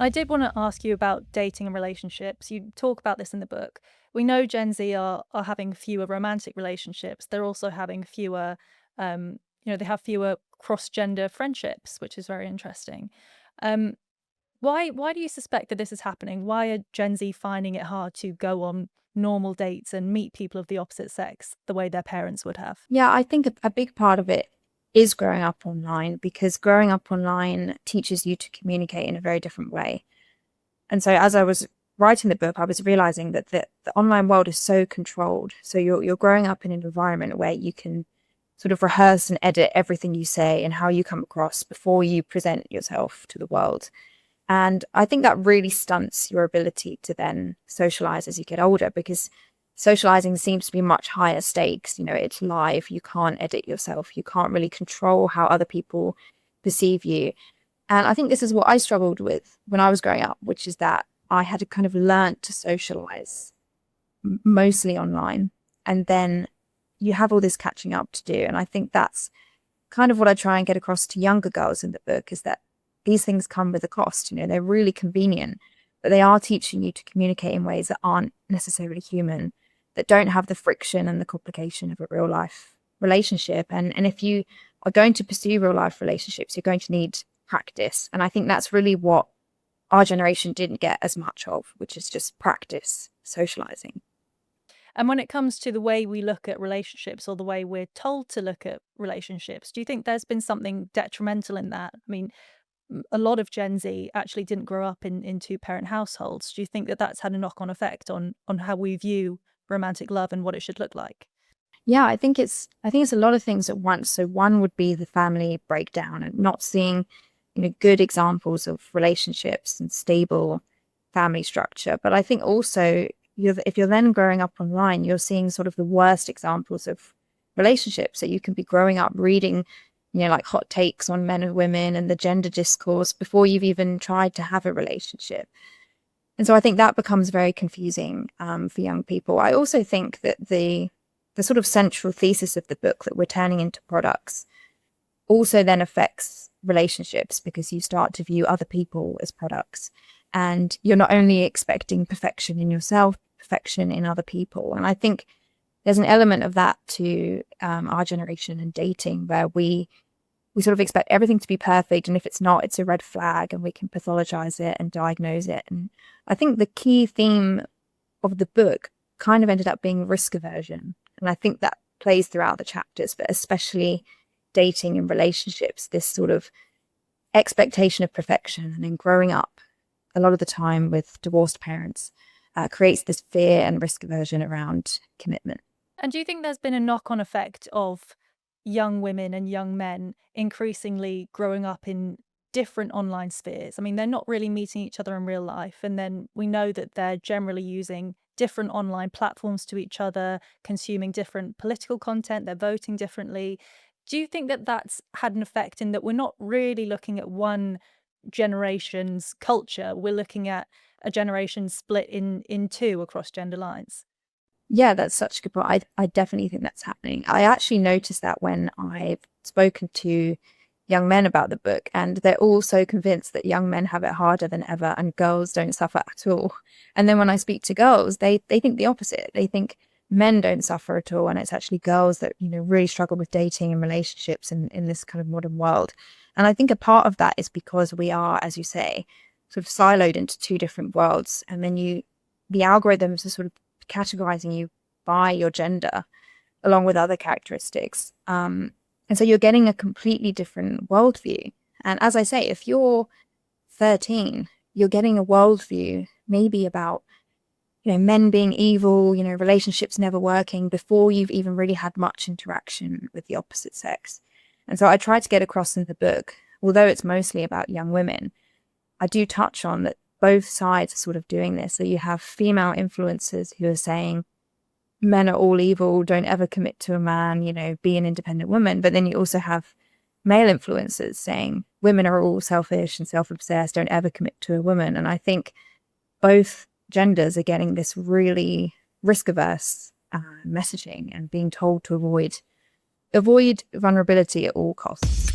I did want to ask you about dating and relationships. You talk about this in the book. We know Gen Z are having fewer romantic relationships. They're also having fewer, they have fewer cross-gender friendships, which is very interesting. Um, why do you suspect that this is happening? Why are Gen Z finding it hard to go on normal dates and meet people of the opposite sex the way their parents would have? Yeah, I think a big part of it is growing up online, because growing up online teaches you to communicate in a very different way. And so as I was writing the book, I was realizing that the online world is so controlled. So you're growing up in an environment where you can sort of rehearse and edit everything you say and how you come across before you present yourself to the world. And I think that really stunts your ability to then socialize as you get older, because socializing seems to be much higher stakes. You know, it's live. You can't edit yourself. You can't really control how other people perceive you. And I think this is what I struggled with when I was growing up, which is that I had to kind of learn to socialize mostly online. And then you have all this catching up to do. And I think that's kind of what I try and get across to younger girls in the book, is that these things come with a cost. You know, they're really convenient, but they are teaching you to communicate in ways that aren't necessarily human, that don't have the friction and the complication of a real life relationship. And if you are going to pursue real life relationships, you're going to need practice. And I think that's really what our generation didn't get as much of, which is just practice socializing. And when it comes to the way we look at relationships or the way we're told to look at relationships, do you think there's been something detrimental in that? I mean, a lot of Gen Z actually didn't grow up in two-parent households. Do you think that that's had a knock-on effect on how we view romantic love and what it should look like? Yeah, I think it's a lot of things at once. So one would be the family breakdown and not seeing, good examples of relationships and stable family structure. But I think also if you're then growing up online, you're seeing sort of the worst examples of relationships. So you can be growing up reading, like hot takes on men and women and the gender discourse before you've even tried to have a relationship. And so I think that becomes very confusing for young people. I also think that the sort of central thesis of the book, that we're turning into products, also then affects relationships, because you start to view other people as products, and you're not only expecting perfection in yourself, perfection in other people. And I think there's an element of that to our generation and dating, where we sort of expect everything to be perfect, and if it's not, it's a red flag, and we can pathologize it and diagnose it. And I think the key theme of the book kind of ended up being risk aversion. And I think that plays throughout the chapters, but especially dating and relationships, this sort of expectation of perfection, and then growing up a lot of the time with divorced parents creates this fear and risk aversion around commitment. And do you think there's been a knock-on effect of young women and young men increasingly growing up in different online spheres? I mean, they're not really meeting each other in real life. And then we know that they're generally using different online platforms to each other, consuming different political content, they're voting differently. Do you think that that's had an effect in that we're not really looking at one generation's culture? We're looking at a generation split in two across gender lines. Yeah, that's such a good point. I definitely think that's happening. I actually noticed that when I've spoken to young men about the book, and they're all so convinced that young men have it harder than ever and girls don't suffer at all. And then when I speak to girls, they think the opposite. They think men don't suffer at all, and it's actually girls that, really struggle with dating and relationships in this kind of modern world. And I think a part of that is because we are, as you say, sort of siloed into two different worlds. And then the algorithms are sort of categorizing you by your gender along with other characteristics. And so you're getting a completely different worldview. And as I say, if you're 13, you're getting a worldview maybe about, men being evil, relationships never working, before you've even really had much interaction with the opposite sex. And so I try to get across in the book, although it's mostly about young women, I do touch on that both sides are sort of doing this. So you have female influencers who are saying, men are all evil, don't ever commit to a man, be an independent woman. But then you also have male influencers saying women are all selfish and self-obsessed, don't ever commit to a woman. And I think both genders are getting this really risk-averse messaging and being told to avoid vulnerability at all costs.